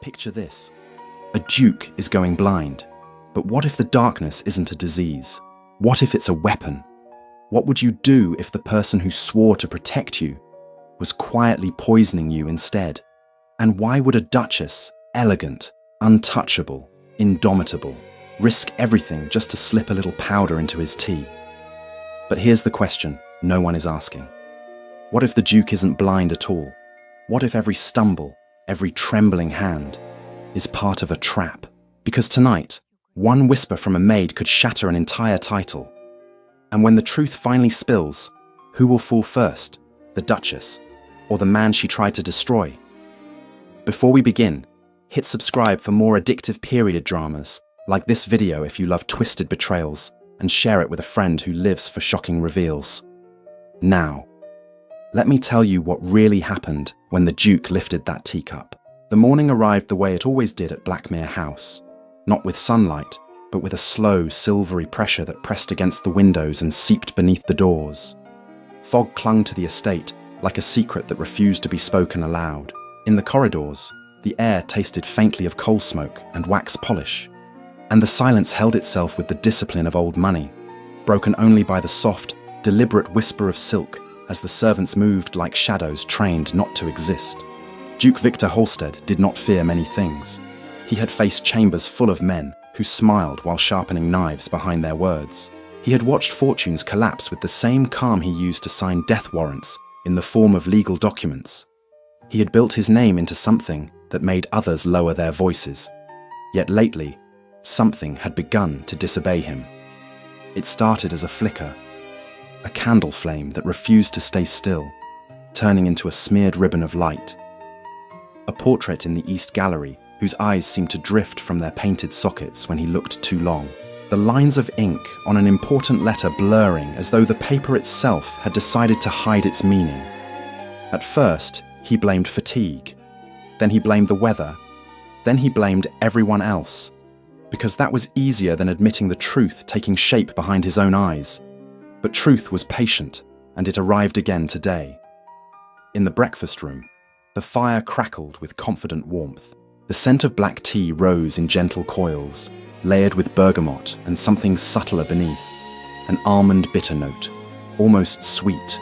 Picture this. A duke is going blind. But what if the darkness isn't a disease? What if it's a weapon? What would you do if the person who swore to protect you was quietly poisoning you instead? And why would a duchess, elegant, untouchable, indomitable, risk everything just to slip a little powder into his tea? But here's the question no one is asking. What if the duke isn't blind at all? What if every stumble, every trembling hand, is part of a trap? Because tonight, one whisper from a maid could shatter an entire title. And when the truth finally spills, who will fall first? The duchess, or the man she tried to destroy? Before we begin, hit subscribe for more addictive period dramas, like this video if you love twisted betrayals, and share it with a friend who lives for shocking reveals. Now, let me tell you what really happened when the Duke lifted that teacup. The morning arrived the way it always did at Blackmere House, not with sunlight, but with a slow, silvery pressure that pressed against the windows and seeped beneath the doors. Fog clung to the estate like a secret that refused to be spoken aloud. In the corridors, the air tasted faintly of coal smoke and wax polish, and the silence held itself with the discipline of old money, broken only by the soft, deliberate whisper of silk as the servants moved like shadows trained not to exist. Duke Victor Halstead did not fear many things. He had faced chambers full of men who smiled while sharpening knives behind their words. He had watched fortunes collapse with the same calm he used to sign death warrants in the form of legal documents. He had built his name into something that made others lower their voices. Yet lately, something had begun to disobey him. It started as a flicker, a candle flame that refused to stay still, turning into a smeared ribbon of light. A portrait in the East Gallery whose eyes seemed to drift from their painted sockets when he looked too long. The lines of ink on an important letter blurring as though the paper itself had decided to hide its meaning. At first, he blamed fatigue. Then he blamed the weather. Then he blamed everyone else, because that was easier than admitting the truth taking shape behind his own eyes. But truth was patient, and it arrived again today. In the breakfast room, the fire crackled with confident warmth. The scent of black tea rose in gentle coils, layered with bergamot and something subtler beneath, an almond bitter note, almost sweet,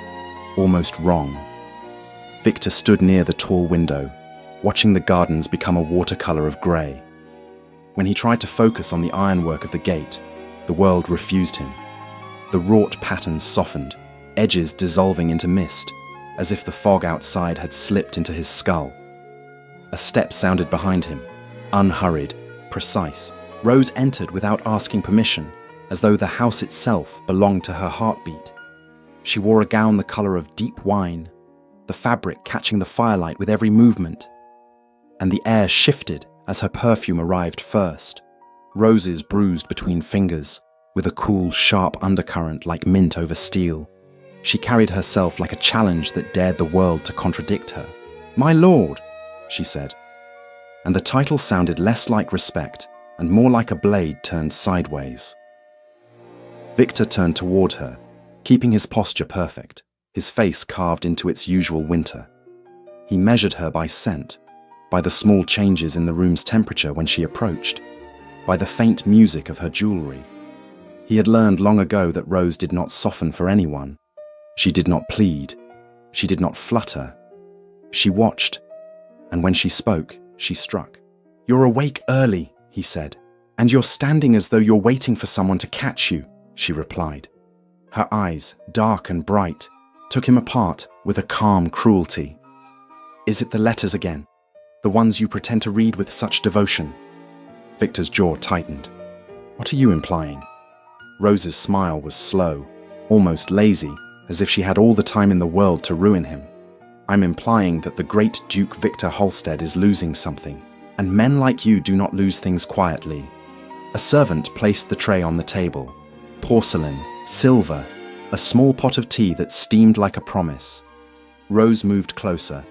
almost wrong. Victor stood near the tall window, watching the gardens become a watercolor of grey. When he tried to focus on the ironwork of the gate, the world refused him. The wrought patterns softened, edges dissolving into mist, as if the fog outside had slipped into his skull. A step sounded behind him, unhurried, precise. Rose entered without asking permission, as though the house itself belonged to her heartbeat. She wore a gown the color of deep wine, the fabric catching the firelight with every movement. And the air shifted as her perfume arrived first, roses bruised between fingers, with a cool, sharp undercurrent like mint over steel. She carried herself like a challenge that dared the world to contradict her. "My lord," she said. And the title sounded less like respect and more like a blade turned sideways. Victor turned toward her, keeping his posture perfect, his face carved into its usual winter. He measured her by scent, by the small changes in the room's temperature when she approached, by the faint music of her jewelry. He had learned long ago that Rose did not soften for anyone. She did not plead. She did not flutter. She watched, and when she spoke, she struck. "You're awake early," he said, "and you're standing as though you're waiting for someone to catch you," she replied. Her eyes, dark and bright, took him apart with a calm cruelty. "Is it the letters again? The ones you pretend to read with such devotion?" Victor's jaw tightened. "What are you implying?" Rose's smile was slow, almost lazy, as if she had all the time in the world to ruin him. "I'm implying that the great Duke Victor Halstead is losing something, and men like you do not lose things quietly." A servant placed the tray on the table. Porcelain, silver, a small pot of tea that steamed like a promise. Rose moved closer,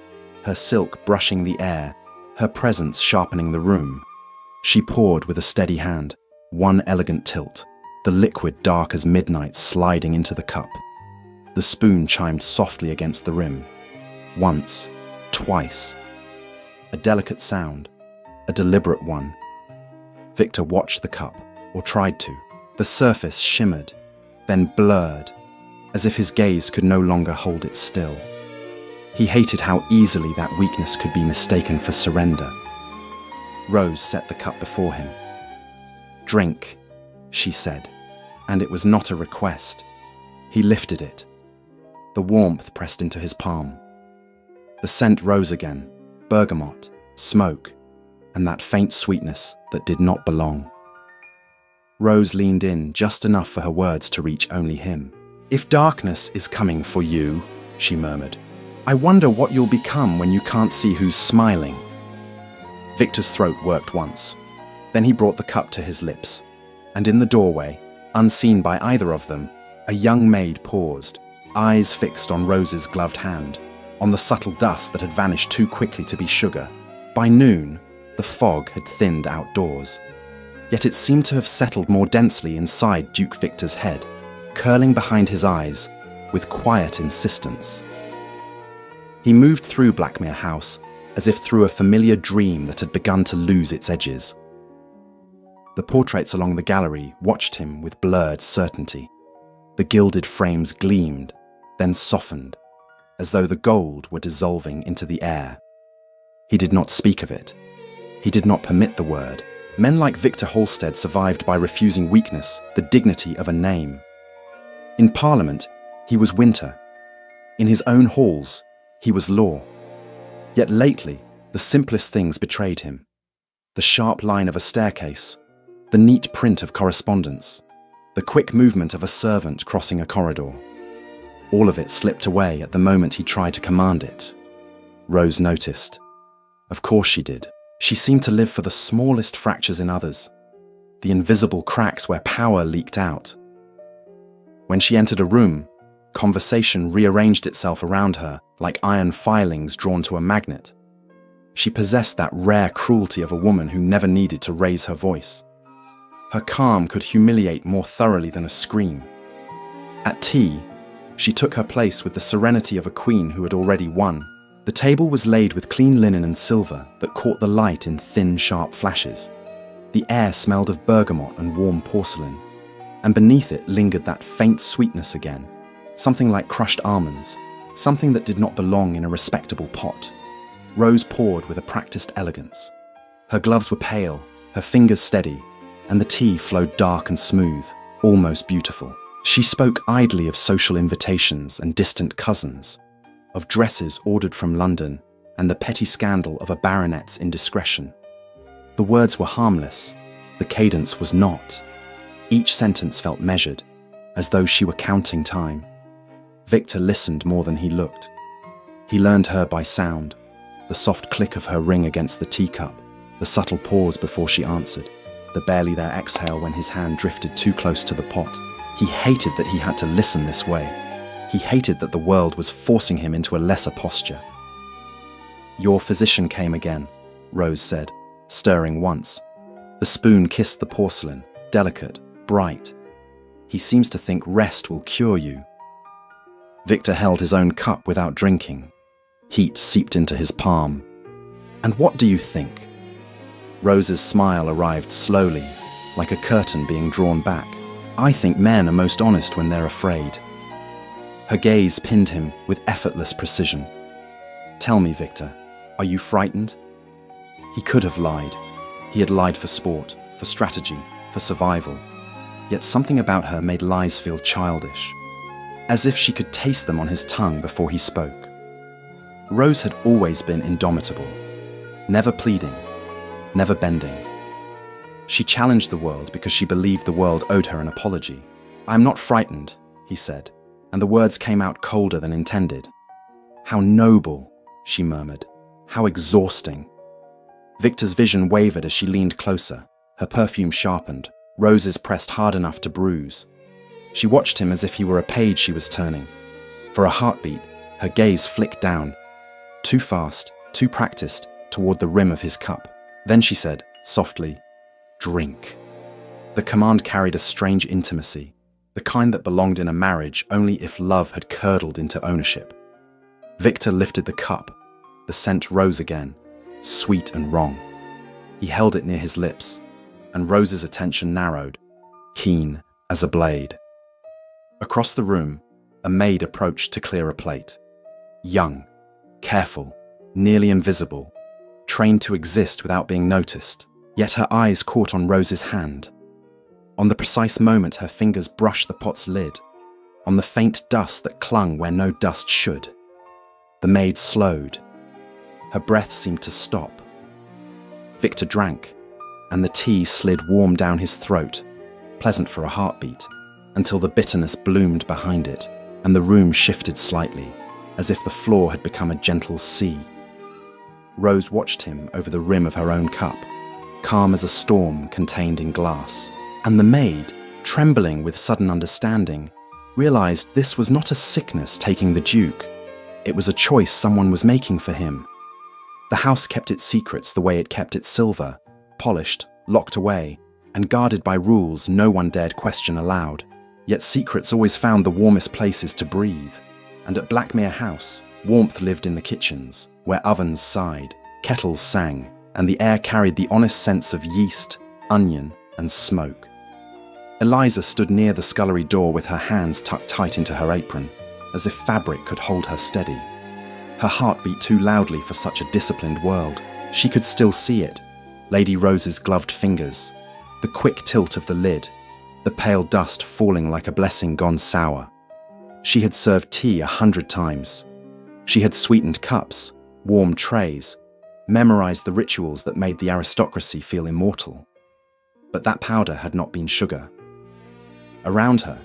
her silk brushing the air, her presence sharpening the room. She poured with a steady hand, one elegant tilt, the liquid dark as midnight sliding into the cup. The spoon chimed softly against the rim. Once, twice. A delicate sound, a deliberate one. Victor watched the cup, or tried to. The surface shimmered, then blurred, as if his gaze could no longer hold it still. He hated how easily that weakness could be mistaken for surrender. Rose set the cup before him. "Drink," she said, and it was not a request. He lifted it. The warmth pressed into his palm. The scent rose again, bergamot, smoke, and that faint sweetness that did not belong. Rose leaned in just enough for her words to reach only him. "If darkness is coming for you," she murmured, "I wonder what you'll become when you can't see who's smiling." Victor's throat worked once. Then he brought the cup to his lips, and in the doorway, unseen by either of them, a young maid paused, eyes fixed on Rose's gloved hand, on the subtle dust that had vanished too quickly to be sugar. By noon, the fog had thinned outdoors, yet it seemed to have settled more densely inside Duke Victor's head, curling behind his eyes with quiet insistence. He moved through Blackmere House as if through a familiar dream that had begun to lose its edges. The portraits along the gallery watched him with blurred certainty. The gilded frames gleamed, then softened, as though the gold were dissolving into the air. He did not speak of it. He did not permit the word. Men like Victor Halstead survived by refusing weakness, the dignity of a name. In Parliament, he was Winter. In his own halls, he was Law. Yet lately, the simplest things betrayed him. The sharp line of a staircase, the neat print of correspondence, the quick movement of a servant crossing a corridor. All of it slipped away at the moment he tried to command it. Rose noticed. Of course she did. She seemed to live for the smallest fractures in others, the invisible cracks where power leaked out. When she entered a room, conversation rearranged itself around her like iron filings drawn to a magnet. She possessed that rare cruelty of a woman who never needed to raise her voice. Her calm could humiliate more thoroughly than a scream. At tea, she took her place with the serenity of a queen who had already won. The table was laid with clean linen and silver that caught the light in thin, sharp flashes. The air smelled of bergamot and warm porcelain, and beneath it lingered that faint sweetness again, something like crushed almonds, something that did not belong in a respectable pot. Rose poured with a practiced elegance. Her gloves were pale, her fingers steady, and the tea flowed dark and smooth, almost beautiful. She spoke idly of social invitations and distant cousins, of dresses ordered from London and the petty scandal of a baronet's indiscretion. The words were harmless, the cadence was not. Each sentence felt measured, as though she were counting time. Victor listened more than he looked. He learned her by sound, the soft click of her ring against the teacup, the subtle pause before she answered, the barely there exhale when his hand drifted too close to the pot. He hated that he had to listen this way. He hated that the world was forcing him into a lesser posture. "Your physician came again," Rose said, stirring once. The spoon kissed the porcelain, delicate, bright. "He seems to think rest will cure you." Victor held his own cup without drinking. Heat seeped into his palm. "And what do you think?" Rose's smile arrived slowly, like a curtain being drawn back. "I think men are most honest when they're afraid." Her gaze pinned him with effortless precision. "Tell me, Victor, are you frightened?" He could have lied. He had lied for sport, for strategy, for survival. Yet something about her made lies feel childish, as if she could taste them on his tongue before he spoke. Rose had always been indomitable, never pleading, never bending. She challenged the world because she believed the world owed her an apology. "I'm not frightened," he said, and the words came out colder than intended. "How noble," she murmured. "How exhausting." Victor's vision wavered as she leaned closer, her perfume sharpened, roses pressed hard enough to bruise. She watched him as if he were a page she was turning. For a heartbeat, her gaze flicked down, too fast, too practiced, toward the rim of his cup. Then she said, softly, "Drink." The command carried a strange intimacy, the kind that belonged in a marriage only if love had curdled into ownership. Victor lifted the cup. The scent rose again, sweet and wrong. He held it near his lips, and Rose's attention narrowed, keen as a blade. Across the room, a maid approached to clear a plate. Young, careful, nearly invisible, trained to exist without being noticed, yet her eyes caught on Rose's hand. On the precise moment her fingers brushed the pot's lid, on the faint dust that clung where no dust should. The maid slowed. Her breath seemed to stop. Victor drank, and the tea slid warm down his throat, pleasant for a heartbeat, until the bitterness bloomed behind it, and the room shifted slightly, as if the floor had become a gentle sea. Rose watched him over the rim of her own cup, calm as a storm contained in glass. And the maid, trembling with sudden understanding, realized this was not a sickness taking the Duke. It was a choice someone was making for him. The house kept its secrets the way it kept its silver, polished, locked away, and guarded by rules no one dared question aloud. Yet secrets always found the warmest places to breathe. And at Blackmere House, warmth lived in the kitchens, where ovens sighed, kettles sang, and the air carried the honest sense of yeast, onion, and smoke. Eliza stood near the scullery door with her hands tucked tight into her apron, as if fabric could hold her steady. Her heart beat too loudly for such a disciplined world. She could still see it, Lady Rose's gloved fingers, the quick tilt of the lid, the pale dust falling like a blessing gone sour. She had served tea 100 times. She had sweetened cups, warmed trays, memorized the rituals that made the aristocracy feel immortal. But that powder had not been sugar. Around her,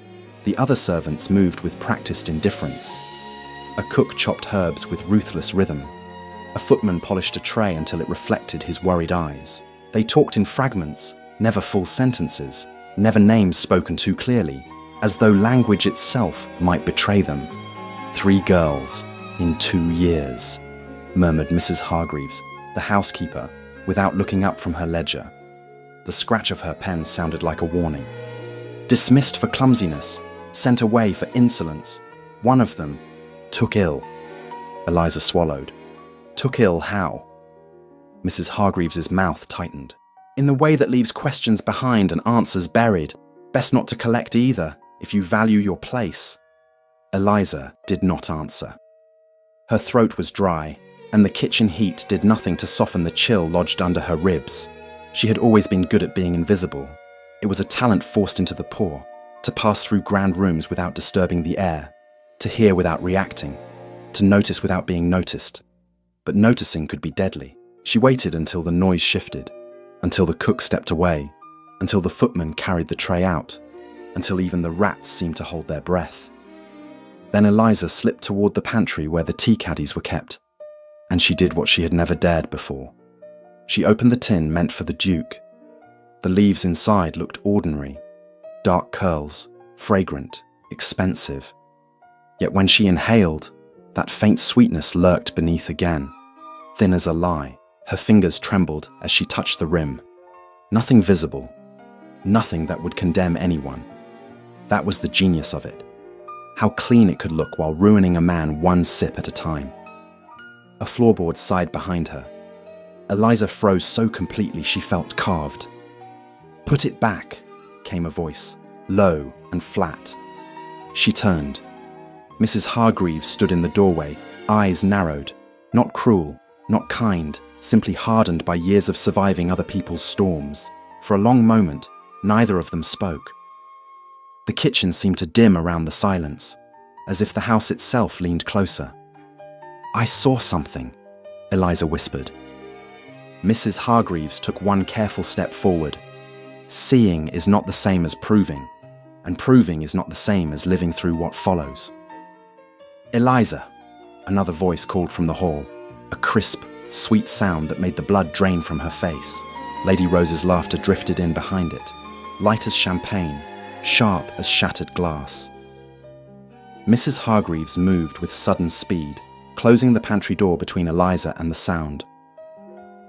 the other servants moved with practiced indifference. A cook chopped herbs with ruthless rhythm. A footman polished a tray until it reflected his worried eyes. They talked in fragments, never full sentences, never names spoken too clearly, as though language itself might betray them. 3 girls in 2 years, murmured Mrs. Hargreaves, the housekeeper, without looking up from her ledger. The scratch of her pen sounded like a warning. Dismissed for clumsiness, sent away for insolence. One of them took ill. Eliza swallowed. Took ill how? Mrs. Hargreaves's mouth tightened. In the way that leaves questions behind and answers buried. Best not to collect either, if you value your place. Eliza did not answer. Her throat was dry, and the kitchen heat did nothing to soften the chill lodged under her ribs. She had always been good at being invisible. It was a talent forced into the poor, to pass through grand rooms without disturbing the air, to hear without reacting, to notice without being noticed. But noticing could be deadly. She waited until the noise shifted, until the cook stepped away, until the footman carried the tray out, until even the rats seemed to hold their breath. Then Eliza slipped toward the pantry where the tea caddies were kept, and she did what she had never dared before. She opened the tin meant for the Duke. The leaves inside looked ordinary, dark curls, fragrant, expensive. Yet when she inhaled, that faint sweetness lurked beneath again, thin as a lie. Her fingers trembled as she touched the rim. Nothing visible, nothing that would condemn anyone. That was the genius of it. How clean it could look while ruining a man one sip at a time. A floorboard sighed behind her. Eliza froze so completely she felt carved. "Put it back," came a voice, low and flat. She turned. Mrs. Hargreaves stood in the doorway, eyes narrowed, not cruel, not kind, simply hardened by years of surviving other people's storms. For a long moment, neither of them spoke. The kitchen seemed to dim around the silence, as if the house itself leaned closer. "I saw something," Eliza whispered. Mrs. Hargreaves took one careful step forward. Seeing is not the same as proving, and proving is not the same as living through what follows. "Eliza," another voice called from the hall, a crisp, sweet sound that made the blood drain from her face. Lady Rose's laughter drifted in behind it, light as champagne, sharp as shattered glass. Mrs. Hargreaves moved with sudden speed, closing the pantry door between Eliza and the sound.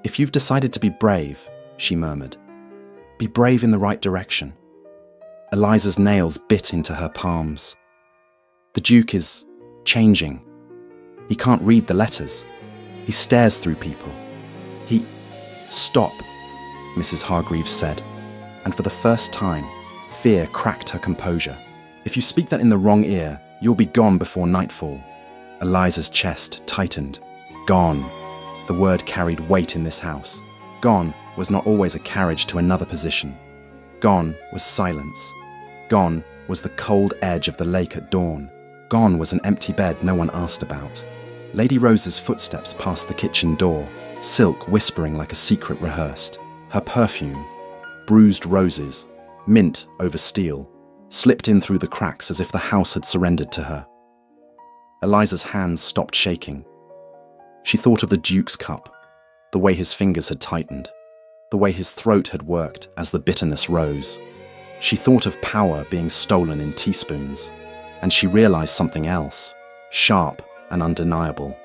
"If you've decided to be brave," she murmured, "be brave in the right direction." Eliza's nails bit into her palms. "The Duke is changing. He can't read the letters. He stares through people. He..." "Stop," Mrs. Hargreaves said, and for the first time, fear cracked her composure. If you speak that in the wrong ear, you'll be gone before nightfall. Eliza's chest tightened. Gone. The word carried weight in this house. Gone was not always a carriage to another position. Gone was silence. Gone was the cold edge of the lake at dawn. Gone was an empty bed no one asked about. Lady Rose's footsteps passed the kitchen door, silk whispering like a secret rehearsed. Her perfume, bruised roses, mint over steel, slipped in through the cracks as if the house had surrendered to her. Eliza's hands stopped shaking. She thought of the Duke's cup, the way his fingers had tightened, the way his throat had worked as the bitterness rose. She thought of power being stolen in teaspoons, and she realized something else, sharp and undeniable.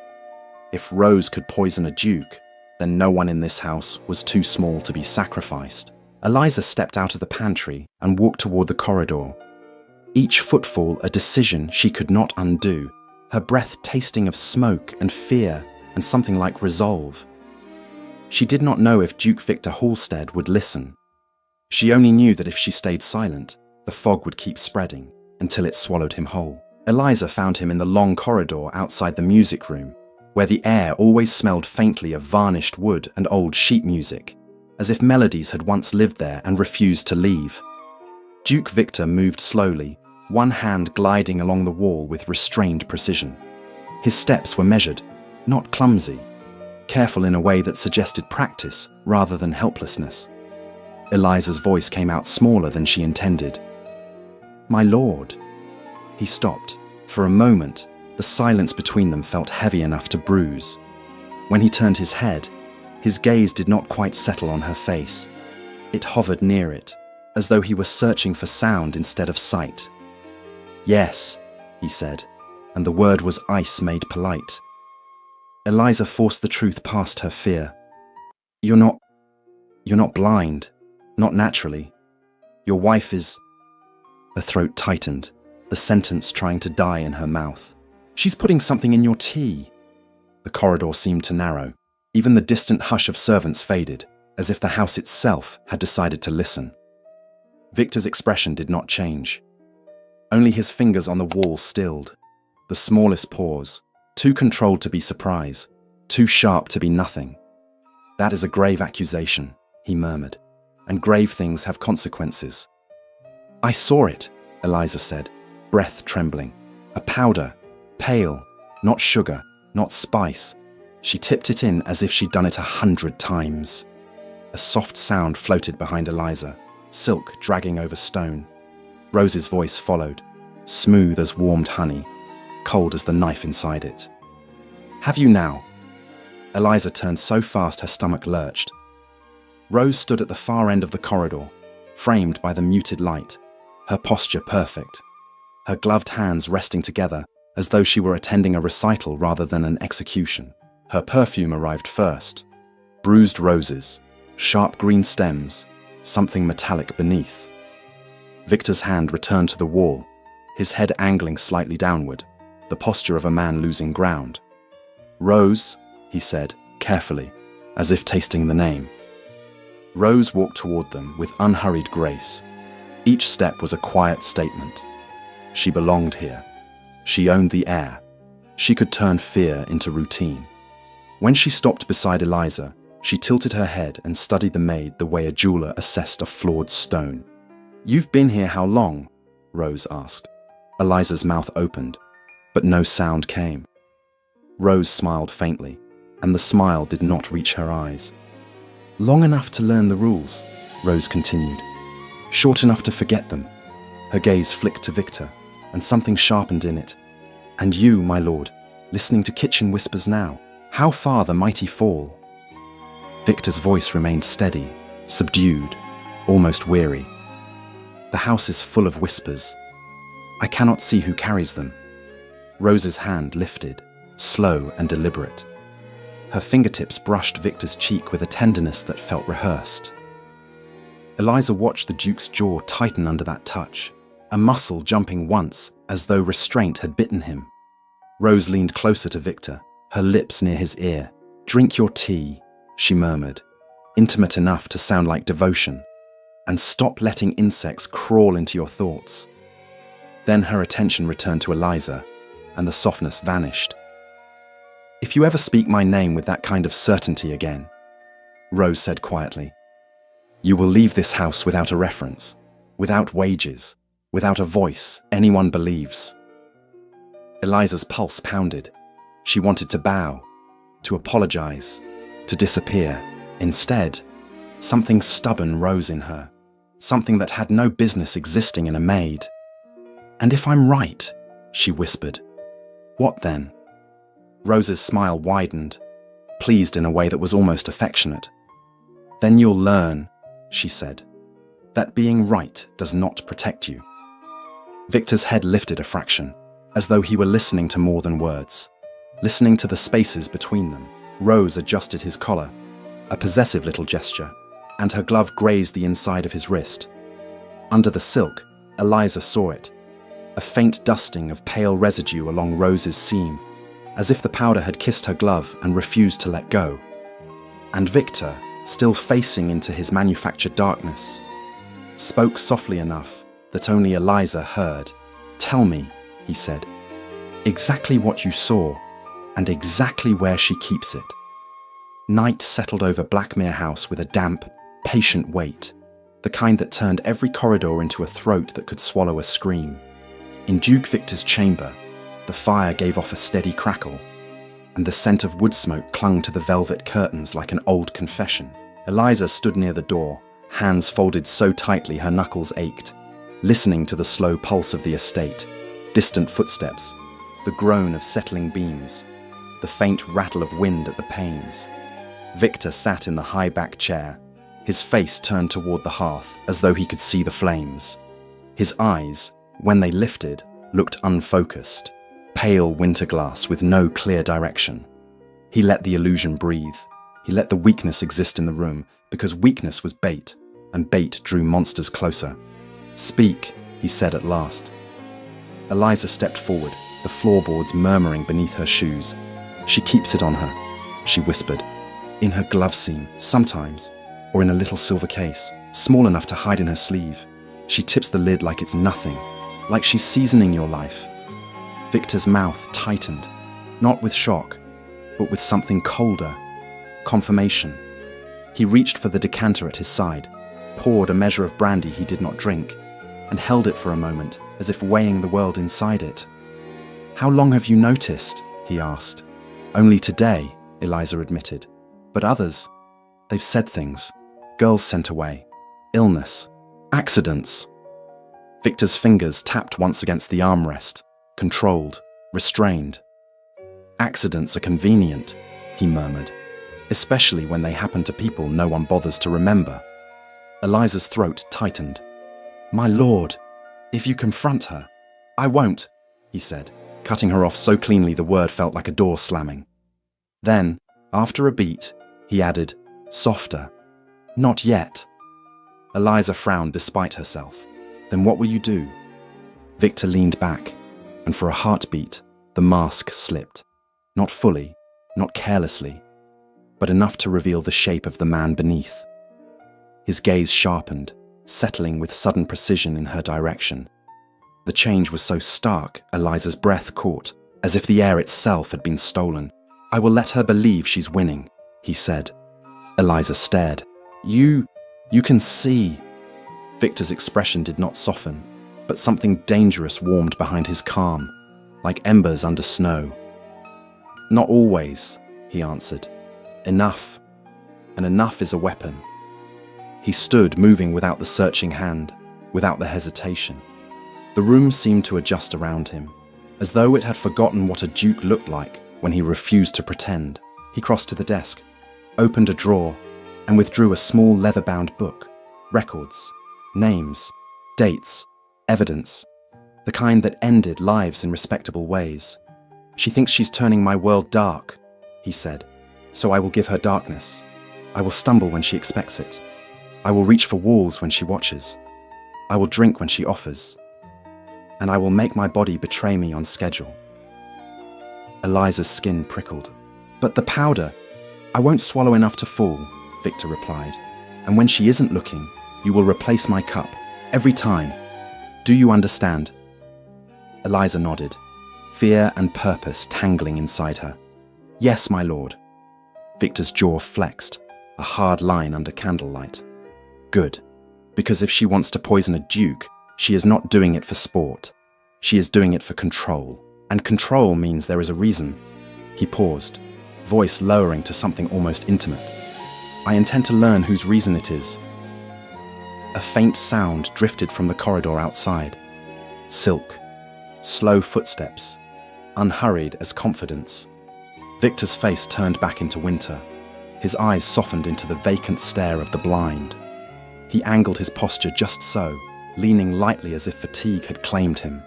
If Rose could poison a duke, then no one in this house was too small to be sacrificed. Eliza stepped out of the pantry and walked toward the corridor. Each footfall a decision she could not undo, her breath tasting of smoke and fear and something like resolve. She did not know if Duke Victor Halstead would listen. She only knew that if she stayed silent, the fog would keep spreading until it swallowed him whole. Eliza found him in the long corridor outside the music room, where the air always smelled faintly of varnished wood and old sheet music, as if melodies had once lived there and refused to leave. Duke Victor moved slowly, one hand gliding along the wall with restrained precision. His steps were measured, not clumsy, careful in a way that suggested practice rather than helplessness. Eliza's voice came out smaller than she intended. "My lord." He stopped. For a moment, the silence between them felt heavy enough to bruise. When he turned his head, his gaze did not quite settle on her face. It hovered near it, as though he were searching for sound instead of sight. "Yes," he said, and the word was ice made polite. Eliza forced the truth past her fear. You're not blind. Not naturally. Your wife is..." Her throat tightened, the sentence trying to die in her mouth. "She's putting something in your tea." The corridor seemed to narrow. Even the distant hush of servants faded, as if the house itself had decided to listen. Victor's expression did not change. Only his fingers on the wall stilled. The smallest pause, too controlled to be surprise, too sharp to be nothing. "That is a grave accusation," he murmured, "and grave things have consequences." "I saw it," Eliza said, breath trembling. "A powder, pale, not sugar, not spice." She tipped it in as if she'd done it 100 times. A soft sound floated behind Eliza, silk dragging over stone. Rose's voice followed, smooth as warmed honey, cold as the knife inside it. "Have you now?" Eliza turned so fast her stomach lurched. Rose stood at the far end of the corridor, framed by the muted light, her posture perfect, her gloved hands resting together as though she were attending a recital rather than an execution. Her perfume arrived first. Bruised roses, sharp green stems, something metallic beneath. Victor's hand returned to the wall, his head angling slightly downward, the posture of a man losing ground. "Rose," he said, carefully, as if tasting the name. Rose walked toward them with unhurried grace. Each step was a quiet statement. She belonged here. She owned the air. She could turn fear into routine. When she stopped beside Eliza, she tilted her head and studied the maid the way a jeweler assessed a flawed stone. "You've been here how long?" Rose asked. Eliza's mouth opened, but no sound came. Rose smiled faintly, and the smile did not reach her eyes. "Long enough to learn the rules," Rose continued. "Short enough to forget them." Her gaze flicked to Victor, and something sharpened in it. "And you, my lord, listening to kitchen whispers now, how far the mighty fall?" Victor's voice remained steady, subdued, almost weary. "The house is full of whispers. I cannot see who carries them." Rose's hand lifted, slow and deliberate. Her fingertips brushed Victor's cheek with a tenderness that felt rehearsed. Eliza watched the Duke's jaw tighten under that touch, a muscle jumping once as though restraint had bitten him. Rose leaned closer to Victor, her lips near his ear. "Drink your tea," she murmured. intimate enough to sound like devotion, and stop letting insects crawl into your thoughts. Then her attention returned to Eliza, and the softness vanished. "If you ever speak my name with that kind of certainty again," Rose said quietly, "you will leave this house without a reference, without wages, without a voice anyone believes." Eliza's pulse pounded. She wanted to bow, to apologize, to disappear. Instead, something stubborn rose in her, something that had no business existing in a maid. "And if I'm right," she whispered, "what then?" Rose's smile widened, pleased in a way that was almost affectionate. "Then you'll learn," she said, "that being right does not protect you." Victor's head lifted a fraction, as though he were listening to more than words, listening to the spaces between them. Rose adjusted his collar, a possessive little gesture, and her glove grazed the inside of his wrist. Under the silk, Eliza saw it, a faint dusting of pale residue along Rose's seam, as if the powder had kissed her glove and refused to let go. And Victor, still facing into his manufactured darkness, spoke softly enough that only Eliza heard. "Tell me," he said, "exactly what you saw and exactly where she keeps it." Night settled over Blackmere House with a damp, patient weight, the kind that turned every corridor into a throat that could swallow a scream. In Duke Victor's chamber, the fire gave off a steady crackle, and the scent of wood smoke clung to the velvet curtains like an old confession. Eliza stood near the door, hands folded so tightly her knuckles ached, listening to the slow pulse of the estate, distant footsteps, the groan of settling beams, the faint rattle of wind at the panes. Victor sat in the high-back chair, his face turned toward the hearth as though he could see the flames. His eyes, when they lifted, looked unfocused, pale winter glass with no clear direction. He let the illusion breathe. He let the weakness exist in the room, because weakness was bait, and bait drew monsters closer. "Speak," he said at last. Eliza stepped forward, the floorboards murmuring beneath her shoes. "She keeps it on her," she whispered. "In her glove seam, sometimes, or in a little silver case, small enough to hide in her sleeve. She tips the lid like it's nothing, like she's seasoning your life." Victor's mouth tightened, not with shock, but with something colder, confirmation. He reached for the decanter at his side, poured a measure of brandy he did not drink, and held it for a moment, as if weighing the world inside it. "How long have you noticed?" he asked. "Only today," Eliza admitted. "But others, they've said things. Girls sent away. Illness. Accidents." Victor's fingers tapped once against the armrest, controlled, restrained. "Accidents are convenient," he murmured, "especially when they happen to people no one bothers to remember." Eliza's throat tightened. "My lord, if you confront her—" "I won't," he said, cutting her off so cleanly the word felt like a door slamming. Then, after a beat, he added, softer, "Not yet." Eliza frowned despite herself. "Then what will you do?" Victor leaned back, and for a heartbeat, the mask slipped. Not fully, not carelessly, but enough to reveal the shape of the man beneath. His gaze sharpened, settling with sudden precision in her direction. The change was so stark, Eliza's breath caught, as if the air itself had been stolen. "I will let her believe she's winning," he said. Eliza stared. You can see." Victor's expression did not soften, but something dangerous warmed behind his calm, like embers under snow. "Not always," he answered. "Enough. And enough is a weapon." He stood, moving without the searching hand, without the hesitation. The room seemed to adjust around him, as though it had forgotten what a duke looked like when he refused to pretend. He crossed to the desk, opened a drawer, and withdrew a small leather-bound book. Records, names, dates, evidence, the kind that ended lives in respectable ways. "She thinks she's turning my world dark," he said, "so I will give her darkness. I will stumble when she expects it. I will reach for walls when she watches. I will drink when she offers. And I will make my body betray me on schedule." Eliza's skin prickled. "But the powder, I won't swallow enough to fall. Victor replied. And when she isn't looking, you will replace my cup, every time. Do you understand? Eliza nodded, fear and purpose tangling inside her. Yes, my lord. Victor's jaw flexed, a hard line under candlelight. Good, because if she wants to poison a duke, she is not doing it for sport. She is doing it for control, and control means there is a reason. He paused, voice lowering to something almost intimate. I intend to learn whose reason it is. A faint sound drifted from the corridor outside. Silk, slow footsteps, unhurried as confidence. Victor's face turned back into winter. His eyes softened into the vacant stare of the blind. He angled his posture just so, leaning lightly as if fatigue had claimed him.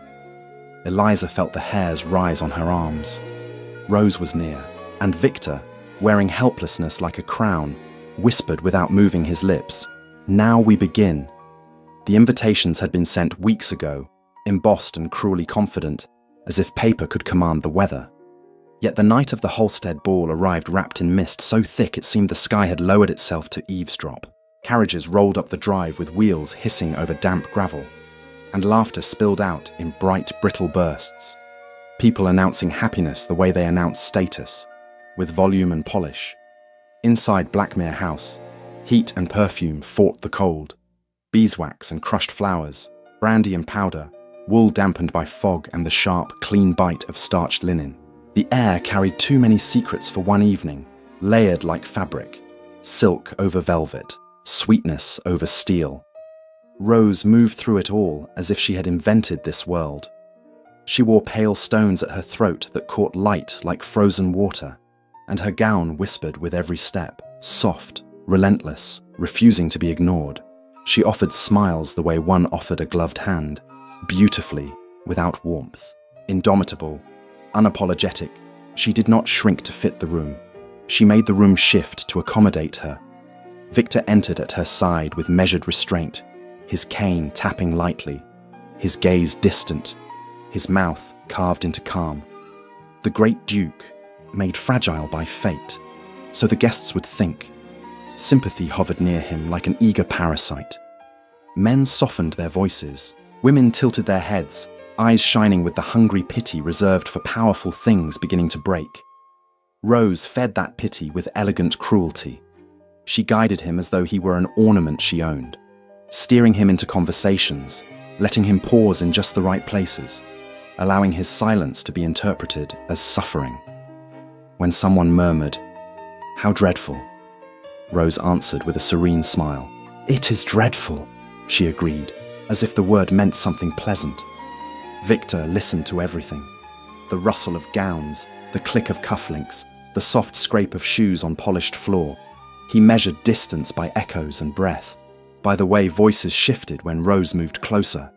Eliza felt the hairs rise on her arms. Rose was near, and Victor, wearing helplessness like a crown, whispered without moving his lips, "Now we begin." The invitations had been sent weeks ago, embossed and cruelly confident, as if paper could command the weather. Yet the night of the Holstead ball arrived wrapped in mist so thick it seemed the sky had lowered itself to eavesdrop. Carriages rolled up the drive with wheels hissing over damp gravel, and laughter spilled out in bright, brittle bursts. People announcing happiness the way they announce status, with volume and polish. Inside Blackmere House, heat and perfume fought the cold. Beeswax and crushed flowers, brandy and powder, wool dampened by fog and the sharp, clean bite of starched linen. The air carried too many secrets for one evening, layered like fabric, silk over velvet, sweetness over steel. Rose moved through it all as if she had invented this world. She wore pale stones at her throat that caught light like frozen water, and her gown whispered with every step, soft, relentless, refusing to be ignored. She offered smiles the way one offered a gloved hand, beautifully, without warmth. Indomitable, unapologetic, she did not shrink to fit the room. She made the room shift to accommodate her. Victor entered at her side with measured restraint, his cane tapping lightly, his gaze distant, his mouth carved into calm. The great Duke, made fragile by fate, so the guests would think. Sympathy hovered near him like an eager parasite. Men softened their voices, women tilted their heads, eyes shining with the hungry pity reserved for powerful things beginning to break. Rose fed that pity with elegant cruelty. She guided him as though he were an ornament she owned, steering him into conversations, letting him pause in just the right places, allowing his silence to be interpreted as suffering. When someone murmured, "How dreadful," Rose answered with a serene smile. "It is dreadful," she agreed, as if the word meant something pleasant. Victor listened to everything. The rustle of gowns, the click of cufflinks, the soft scrape of shoes on polished floor. He measured distance by echoes and breath, by the way voices shifted when Rose moved closer,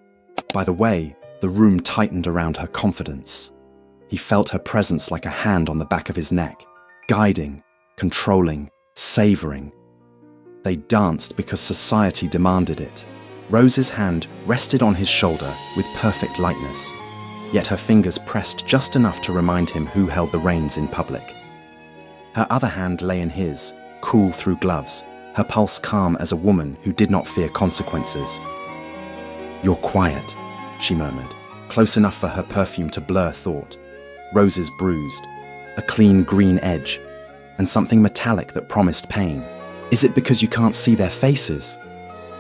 by the way the room tightened around her confidence. He felt her presence like a hand on the back of his neck, guiding, controlling, savoring. They danced because society demanded it. Rose's hand rested on his shoulder with perfect lightness, yet her fingers pressed just enough to remind him who held the reins in public. Her other hand lay in his, cool through gloves, her pulse calm as a woman who did not fear consequences. "You're quiet," she murmured, close enough for her perfume to blur thought. Roses bruised, a clean green edge, and something metallic that promised pain. Is it because you can't see their faces?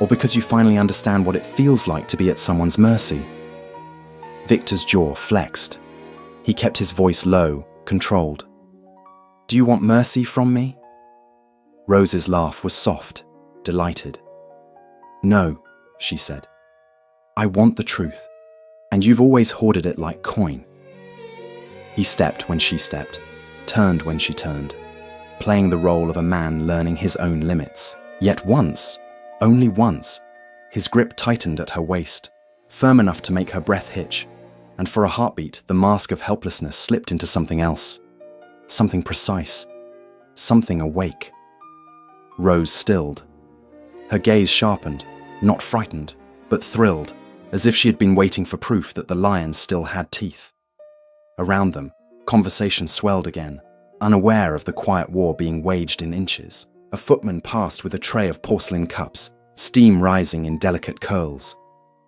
Or because you finally understand what it feels like to be at someone's mercy? Victor's jaw flexed. He kept his voice low, controlled. "Do you want mercy from me?" Rose's laugh was soft, delighted. "No," she said. "I want the truth, and you've always hoarded it like coin." He stepped when she stepped, turned when she turned, playing the role of a man learning his own limits. Yet once, only once, his grip tightened at her waist, firm enough to make her breath hitch, and for a heartbeat the mask of helplessness slipped into something else, something precise, something awake. Rose stilled. Her gaze sharpened, not frightened, but thrilled, as if she had been waiting for proof that the lion still had teeth. Around them, conversation swelled again, unaware of the quiet war being waged in inches. A footman passed with a tray of porcelain cups, steam rising in delicate curls.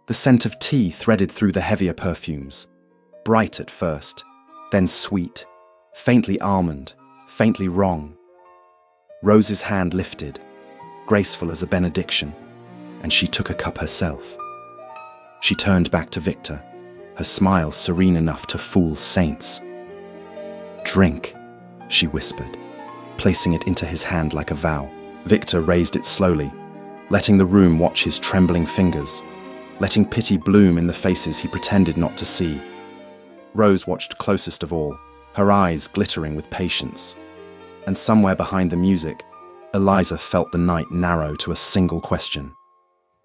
The scent of tea threaded through the heavier perfumes, bright at first, then sweet, faintly almond, faintly wrong. Rose's hand lifted, graceful as a benediction, and she took a cup herself. She turned back to Victor, her smile serene enough to fool saints. "Drink," she whispered, placing it into his hand like a vow. Victor raised it slowly, letting the room watch his trembling fingers, letting pity bloom in the faces he pretended not to see. Rose watched closest of all, her eyes glittering with patience. And somewhere behind the music, Eliza felt the night narrow to a single question.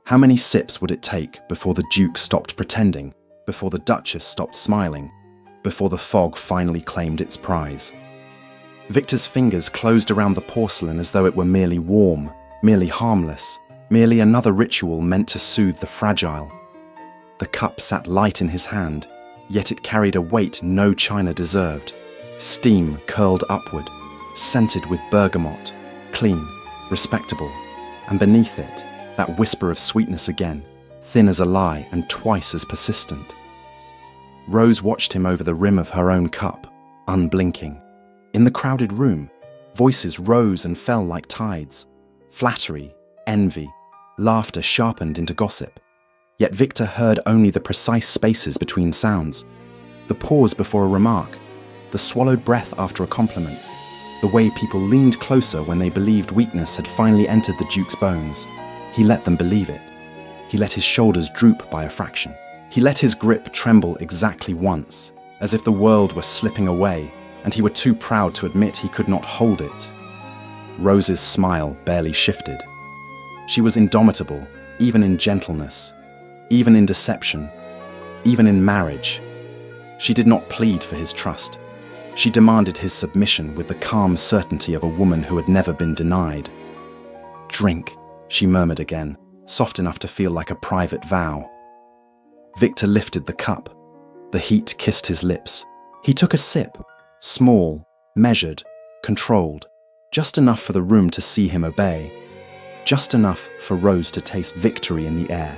How many sips would it take before the Duke stopped pretending, before the Duchess stopped smiling, before the fog finally claimed its prize? Victor's fingers closed around the porcelain as though it were merely warm, merely harmless, merely another ritual meant to soothe the fragile. The cup sat light in his hand, yet it carried a weight no china deserved. Steam curled upward, scented with bergamot, clean, respectable, and beneath it, that whisper of sweetness again, thin as a lie and twice as persistent. Rose watched him over the rim of her own cup, unblinking. In the crowded room, voices rose and fell like tides. Flattery, envy, laughter sharpened into gossip. Yet Victor heard only the precise spaces between sounds, the pause before a remark, the swallowed breath after a compliment, the way people leaned closer when they believed weakness had finally entered the Duke's bones. He let them believe it. He let his shoulders droop by a fraction. He let his grip tremble exactly once, as if the world were slipping away and he were too proud to admit he could not hold it. Rose's smile barely shifted. She was indomitable, even in gentleness, even in deception, even in marriage. She did not plead for his trust. She demanded his submission with the calm certainty of a woman who had never been denied. "Drink," she murmured again, soft enough to feel like a private vow. Victor lifted the cup. The heat kissed his lips. He took a sip, small, measured, controlled, just enough for the room to see him obey, just enough for Rose to taste victory in the air.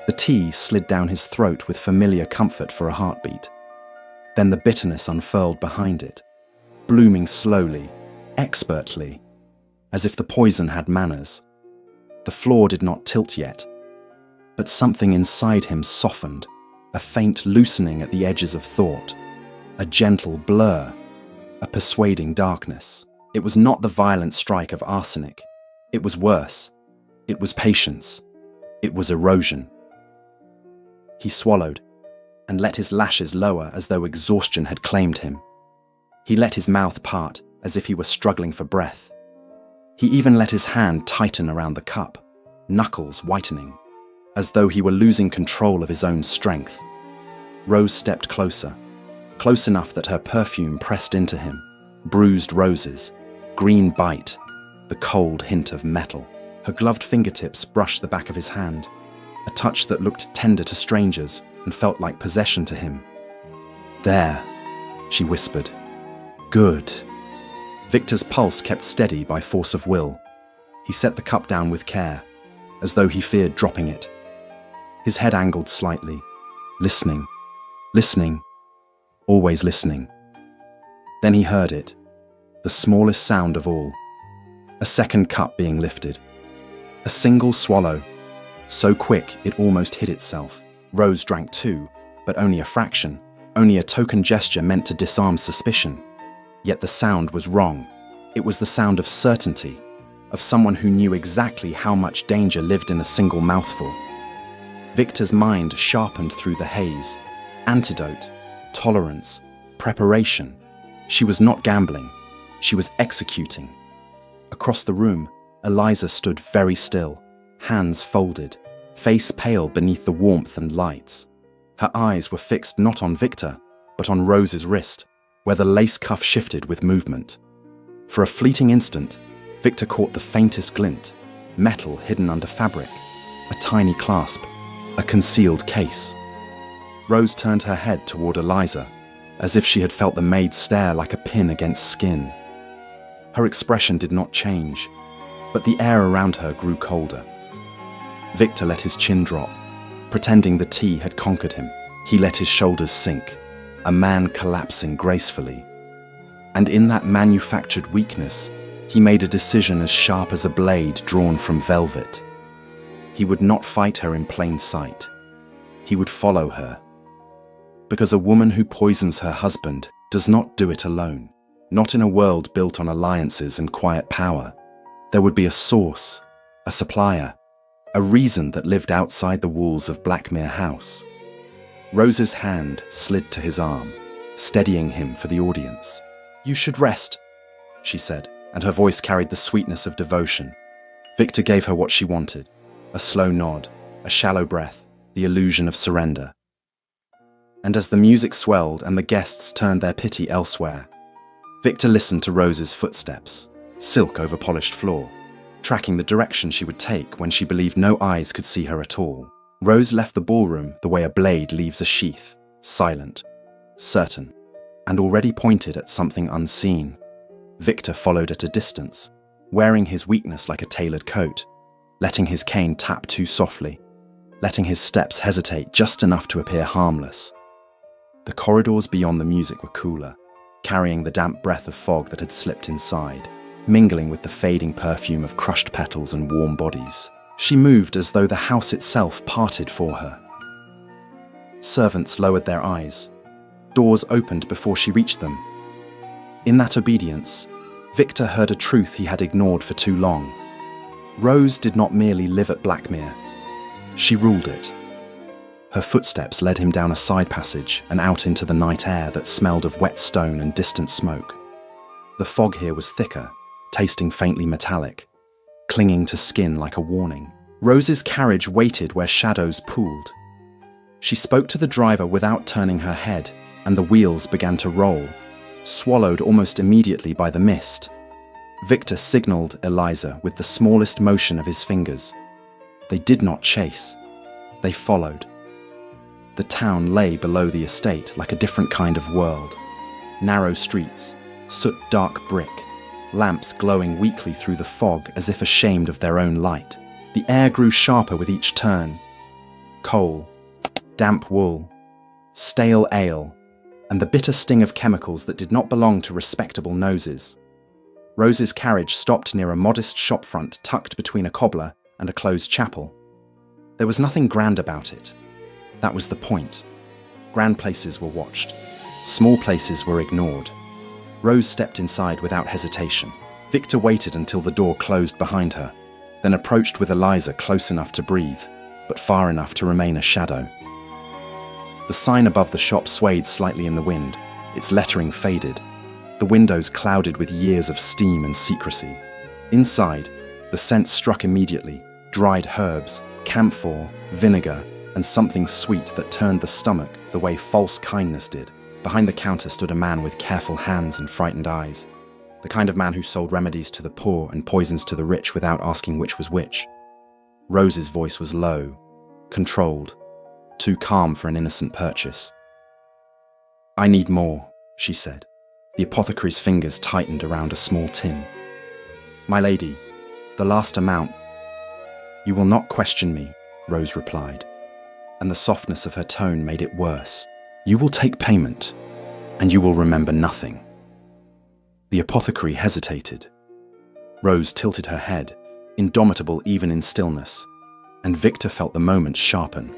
The tea slid down his throat with familiar comfort for a heartbeat. Then the bitterness unfurled behind it, blooming slowly, expertly, as if the poison had manners. The floor did not tilt yet, but something inside him softened, a faint loosening at the edges of thought, a gentle blur, a persuading darkness. It was not the violent strike of arsenic. It was worse. It was patience. It was erosion. He swallowed and let his lashes lower as though exhaustion had claimed him. He let his mouth part as if he were struggling for breath. He even let his hand tighten around the cup, knuckles whitening, as though he were losing control of his own strength. Rose stepped closer, close enough that her perfume pressed into him, bruised roses, green bite, the cold hint of metal. Her gloved fingertips brushed the back of his hand, a touch that looked tender to strangers and felt like possession to him. "There," she whispered. "Good." Victor's pulse kept steady by force of will. He set the cup down with care, as though he feared dropping it. His head angled slightly, listening, listening, always listening. Then he heard it, the smallest sound of all. A second cup being lifted. A single swallow, so quick it almost hid itself. Rose drank too, but only a fraction, only a token gesture meant to disarm suspicion. Yet the sound was wrong. It was the sound of certainty, of someone who knew exactly how much danger lived in a single mouthful. Victor's mind sharpened through the haze. Antidote, tolerance, preparation. She was not gambling. She was executing. Across the room, Eliza stood very still, hands folded, face pale beneath the warmth and lights. Her eyes were fixed not on Victor, but on Rose's wrist, where the lace cuff shifted with movement. For a fleeting instant, Victor caught the faintest glint, metal hidden under fabric, a tiny clasp, a concealed case. Rose turned her head toward Eliza, as if she had felt the maid stare like a pin against skin. Her expression did not change, but the air around her grew colder. Victor let his chin drop, pretending the tea had conquered him. He let his shoulders sink, a man collapsing gracefully. And in that manufactured weakness, he made a decision as sharp as a blade drawn from velvet. He would not fight her in plain sight. He would follow her. Because a woman who poisons her husband does not do it alone. Not in a world built on alliances and quiet power. There would be a source, a supplier, a reason that lived outside the walls of Blackmere House. Rose's hand slid to his arm, steadying him for the audience. "You should rest," she said, and her voice carried the sweetness of devotion. Victor gave her what she wanted, a slow nod, a shallow breath, the illusion of surrender. And as the music swelled and the guests turned their pity elsewhere, Victor listened to Rose's footsteps, silk over polished floor, tracking the direction she would take when she believed no eyes could see her at all. Rose left the ballroom the way a blade leaves a sheath, silent, certain, and already pointed at something unseen. Victor followed at a distance, wearing his weakness like a tailored coat, letting his cane tap too softly, letting his steps hesitate just enough to appear harmless. The corridors beyond the music were cooler, carrying the damp breath of fog that had slipped inside, mingling with the fading perfume of crushed petals and warm bodies. She moved as though the house itself parted for her. Servants lowered their eyes. Doors opened before she reached them. In that obedience, Victor heard a truth he had ignored for too long. Rose did not merely live at Blackmere. She ruled it. Her footsteps led him down a side passage and out into the night air that smelled of wet stone and distant smoke. The fog here was thicker, tasting faintly metallic, clinging to skin like a warning. Rose's carriage waited where shadows pooled. She spoke to the driver without turning her head, and the wheels began to roll, swallowed almost immediately by the mist. Victor signaled Eliza with the smallest motion of his fingers. They did not chase. They followed. The town lay below the estate like a different kind of world. Narrow streets, soot-dark brick, lamps glowing weakly through the fog as if ashamed of their own light. The air grew sharper with each turn. Coal, damp wool, stale ale, and the bitter sting of chemicals that did not belong to respectable noses. Rose's carriage stopped near a modest shopfront tucked between a cobbler and a closed chapel. There was nothing grand about it. That was the point. Grand places were watched. Small places were ignored. Rose stepped inside without hesitation. Victor waited until the door closed behind her, then approached with Eliza close enough to breathe, but far enough to remain a shadow. The sign above the shop swayed slightly in the wind, its lettering faded, the windows clouded with years of steam and secrecy. Inside, the scent struck immediately, dried herbs, camphor, vinegar, and something sweet that turned the stomach the way false kindness did. Behind the counter stood a man with careful hands and frightened eyes, the kind of man who sold remedies to the poor and poisons to the rich without asking which was which. Rose's voice was low, controlled, too calm for an innocent purchase. "I need more," she said. The apothecary's fingers tightened around a small tin. "My lady, the last amount." "You will not question me," Rose replied, and the softness of her tone made it worse. "You will take payment, and you will remember nothing." The apothecary hesitated. Rose tilted her head, indomitable even in stillness, and Victor felt the moment sharpen.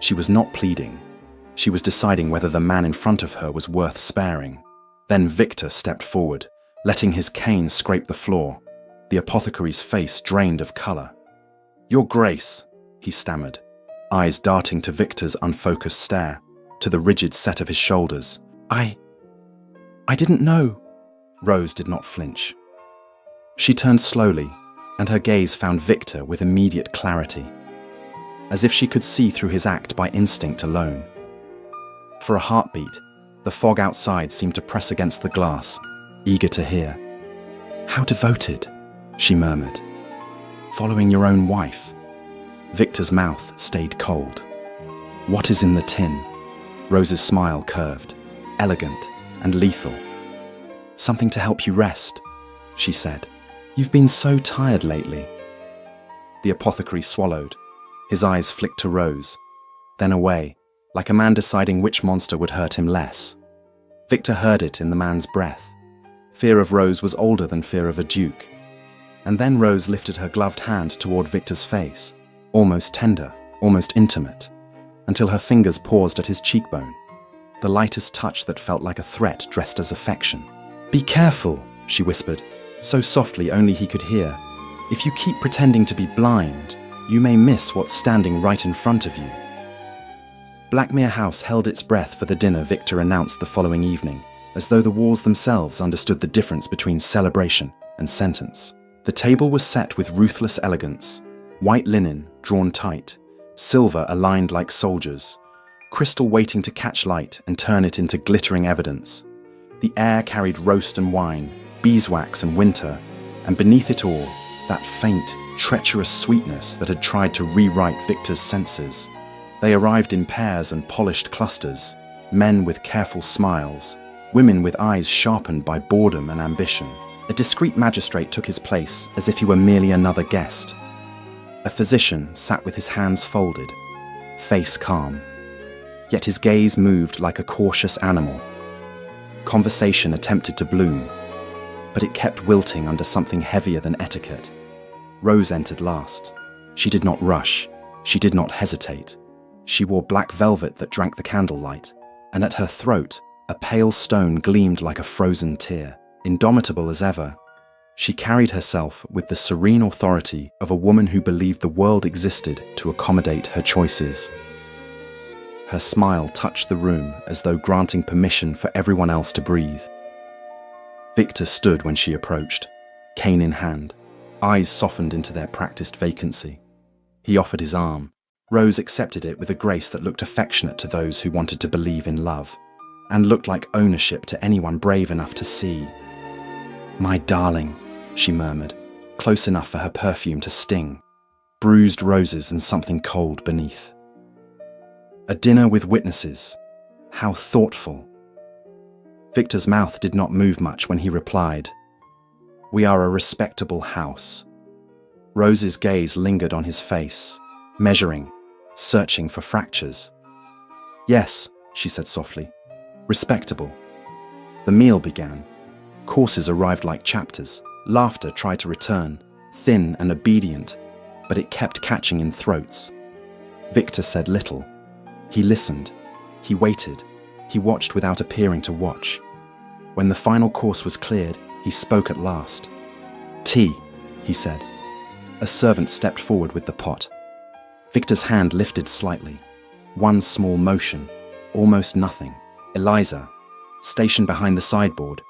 She was not pleading. She was deciding whether the man in front of her was worth sparing. Then Victor stepped forward, letting his cane scrape the floor. The apothecary's face drained of colour. "Your Grace," he stammered, eyes darting to Victor's unfocused stare, to the rigid set of his shoulders. I didn't know." Rose did not flinch. She turned slowly, and her gaze found Victor with immediate clarity, as if she could see through his act by instinct alone. For a heartbeat, the fog outside seemed to press against the glass, eager to hear. "How devoted," she murmured. "Following your own wife." Victor's mouth stayed cold. "What is in the tin?" Rose's smile curved, elegant and lethal. "Something to help you rest." she said. "You've been so tired lately." The apothecary swallowed. His eyes flicked to Rose, then away, like a man deciding which monster would hurt him less. Victor heard it in the man's breath. Fear of Rose was older than fear of a duke. And then Rose lifted her gloved hand toward Victor's face, almost tender, almost intimate, until her fingers paused at his cheekbone, the lightest touch that felt like a threat dressed as affection. "Be careful," she whispered, so softly only he could hear. "If you keep pretending to be blind, you may miss what's standing right in front of you." Blackmere House held its breath for the dinner Victor announced the following evening, as though the walls themselves understood the difference between celebration and sentence. The table was set with ruthless elegance, white linen drawn tight, silver aligned like soldiers, crystal waiting to catch light and turn it into glittering evidence. The air carried roast and wine, beeswax and winter, and beneath it all, that faint, treacherous sweetness that had tried to rewrite Victor's senses. They arrived in pairs and polished clusters, men with careful smiles, women with eyes sharpened by boredom and ambition. A discreet magistrate took his place as if he were merely another guest. A physician sat with his hands folded, face calm. Yet his gaze moved like a cautious animal. Conversation attempted to bloom, but it kept wilting under something heavier than etiquette. Rose entered last. She did not rush. She did not hesitate. She wore black velvet that drank the candlelight, and at her throat, a pale stone gleamed like a frozen tear. Indomitable as ever, she carried herself with the serene authority of a woman who believed the world existed to accommodate her choices. Her smile touched the room as though granting permission for everyone else to breathe. Victor stood when she approached, cane in hand, eyes softened into their practiced vacancy. He offered his arm. Rose accepted it with a grace that looked affectionate to those who wanted to believe in love, and looked like ownership to anyone brave enough to see. "My darling," she murmured, close enough for her perfume to sting. Bruised roses and something cold beneath. A dinner with witnesses. How thoughtful. Victor's mouth did not move much when he replied, "We are a respectable house." Rose's gaze lingered on his face, measuring, searching for fractures. "Yes," she said softly, "respectable." The meal began. Courses arrived like chapters. Laughter tried to return, thin and obedient, but it kept catching in throats. Victor said little. He listened. He waited. He watched without appearing to watch. When the final course was cleared, he spoke at last. "Tea," he said. A servant stepped forward with the pot. Victor's hand lifted slightly. One small motion, almost nothing. Eliza, stationed behind the sideboard,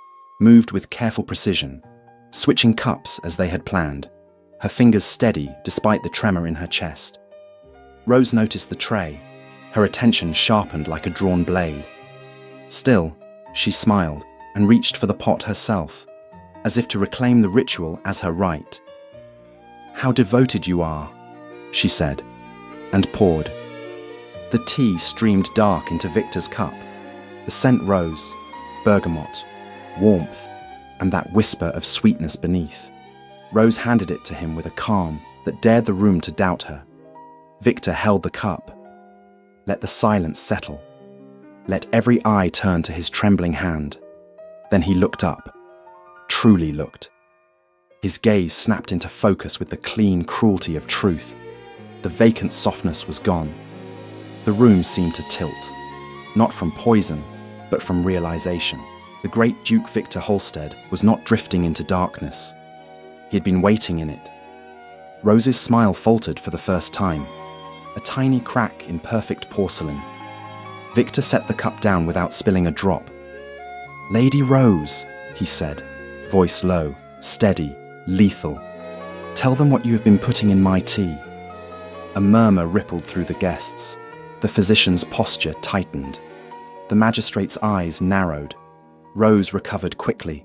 moved with careful precision, switching cups as they had planned, her fingers steady despite the tremor in her chest. Rose noticed the tray, her attention sharpened like a drawn blade. Still, she smiled and reached for the pot herself, as if to reclaim the ritual as her right. "How devoted you are," she said, and poured. The tea streamed dark into Victor's cup. The scent rose, bergamot, warmth, and that whisper of sweetness beneath. Rose handed it to him with a calm that dared the room to doubt her. Victor held the cup. Let the silence settle. Let every eye turn to his trembling hand. Then he looked up, truly looked. His gaze snapped into focus with the clean cruelty of truth. The vacant softness was gone. The room seemed to tilt, not from poison, but from realization. The great Duke Victor Halstead was not drifting into darkness. He had been waiting in it. Rose's smile faltered for the first time, a tiny crack in perfect porcelain. Victor set the cup down without spilling a drop. "Lady Rose," he said, voice low, steady, lethal. "Tell them what you have been putting in my tea." A murmur rippled through the guests. The physician's posture tightened. The magistrate's eyes narrowed. Rose recovered quickly,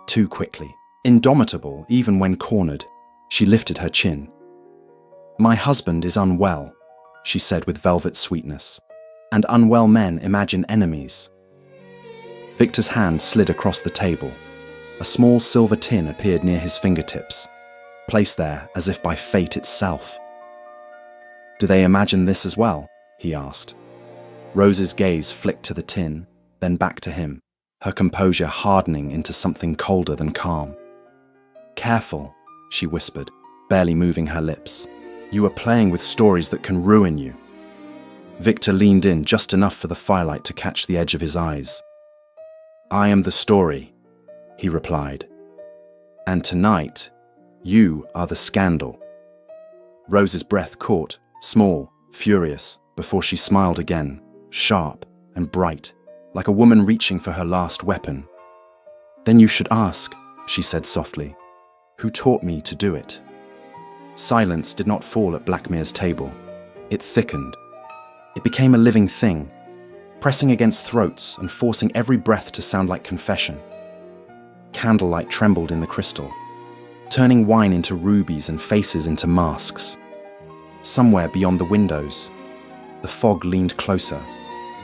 too quickly. Indomitable even when cornered, she lifted her chin. "My husband is unwell," she said with velvet sweetness, "and unwell men imagine enemies." Victor's hand slid across the table. A small silver tin appeared near his fingertips, placed there as if by fate itself. "Do they imagine this as well?" he asked. Rose's gaze flicked to the tin, then back to him, her composure hardening into something colder than calm. "Careful," she whispered, barely moving her lips. "You are playing with stories that can ruin you." Victor leaned in just enough for the firelight to catch the edge of his eyes. "I am the story," he replied. "And tonight, you are the scandal." Rose's breath caught, small, furious, before she smiled again, sharp and bright, like a woman reaching for her last weapon. "Then you should ask," she said softly, "who taught me to do it?" Silence did not fall at Blackmere's table. It thickened. It became a living thing, pressing against throats and forcing every breath to sound like confession. Candlelight trembled in the crystal, turning wine into rubies and faces into masks. Somewhere beyond the windows, the fog leaned closer,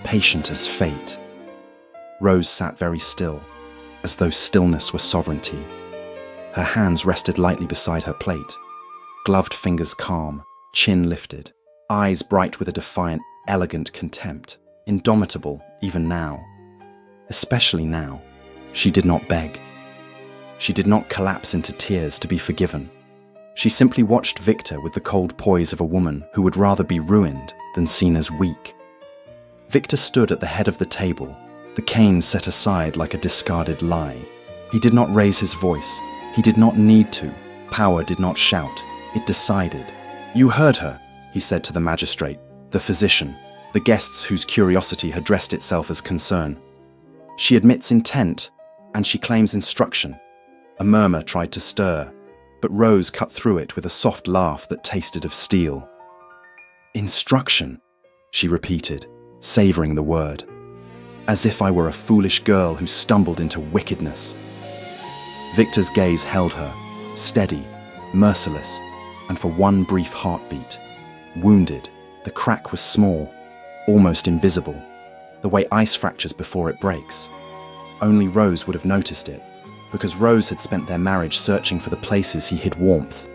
patient as fate. Rose sat very still, as though stillness were sovereignty. Her hands rested lightly beside her plate, gloved fingers calm, chin lifted, eyes bright with a defiant, elegant contempt, indomitable even now. Especially now, she did not beg. She did not collapse into tears to be forgiven. She simply watched Victor with the cold poise of a woman who would rather be ruined than seen as weak. Victor stood at the head of the table, the cane set aside like a discarded lie. He did not raise his voice. He did not need to. Power did not shout. It decided. "You heard her," he said to the magistrate, the physician, the guests whose curiosity had dressed itself as concern. "She admits intent, and she claims instruction." A murmur tried to stir, but Rose cut through it with a soft laugh that tasted of steel. "Instruction," she repeated, savoring the word. "As if I were a foolish girl who stumbled into wickedness." Victor's gaze held her, steady, merciless, and for one brief heartbeat. Wounded, the crack was small, almost invisible, the way ice fractures before it breaks. Only Rose would have noticed it, because Rose had spent their marriage searching for the places he hid warmth.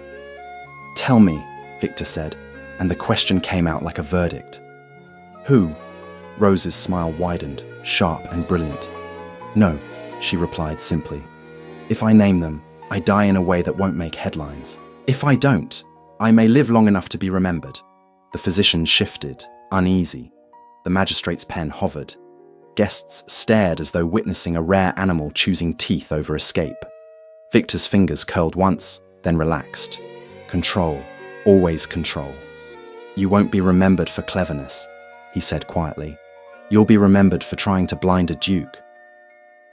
"Tell me," Victor said, and the question came out like a verdict. "Who?" Rose's smile widened, sharp and brilliant. "No," she replied simply. "If I name them, I die in a way that won't make headlines. If I don't, I may live long enough to be remembered." The physician shifted, uneasy. The magistrate's pen hovered. Guests stared as though witnessing a rare animal choosing teeth over escape. Victor's fingers curled once, then relaxed. Control, always control. "You won't be remembered for cleverness," he said quietly. "You'll be remembered for trying to blind a duke."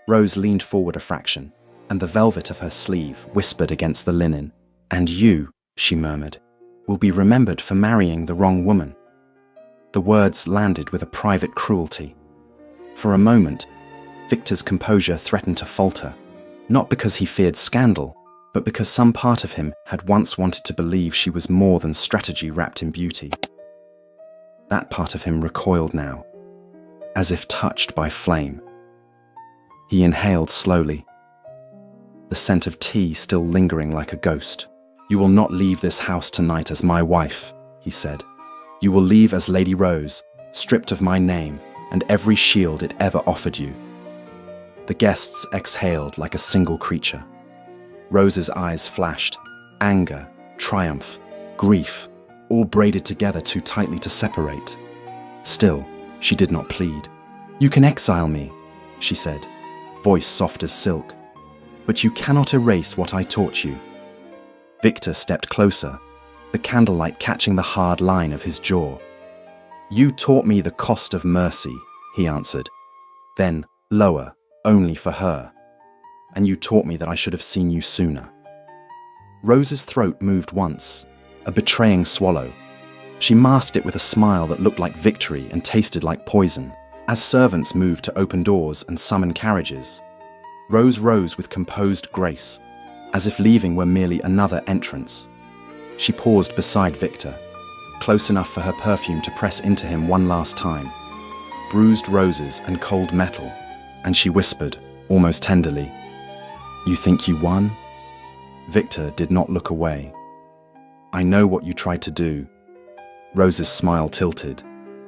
Rose leaned forward a fraction, and the velvet of her sleeve whispered against the linen. "And you," she murmured, "will be remembered for marrying the wrong woman." The words landed with a private cruelty. For a moment, Victor's composure threatened to falter, not because he feared scandal, but because some part of him had once wanted to believe she was more than strategy wrapped in beauty. That part of him recoiled now, as if touched by flame. He inhaled slowly, the scent of tea still lingering like a ghost. "You will not leave this house tonight as my wife," he said. "You will leave as Lady Rose, stripped of my name and every shield it ever offered you." The guests exhaled like a single creature. Rose's eyes flashed, anger, triumph, grief, all braided together too tightly to separate. Still, she did not plead. "You can exile me," she said, voice soft as silk, "but you cannot erase what I taught you." Victor stepped closer, the candlelight catching the hard line of his jaw. "You taught me the cost of mercy," he answered. Then, lower, only for her. "And you taught me that I should have seen you sooner." Rose's throat moved once, a betraying swallow. She masked it with a smile that looked like victory and tasted like poison, as servants moved to open doors and summon carriages. Rose rose with composed grace, as if leaving were merely another entrance. She paused beside Victor, close enough for her perfume to press into him one last time. Bruised roses and cold metal, and she whispered, almost tenderly, You think you won? Victor did not look away. I know what you tried to do. Rose's smile tilted,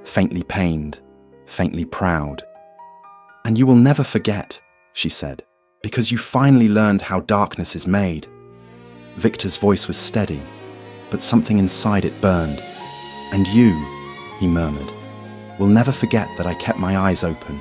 faintly pained, faintly proud. And you will never forget, she said, because you finally learned how darkness is made. Victor's voice was steady, but something inside it burned. And you, he murmured, will never forget that I kept my eyes open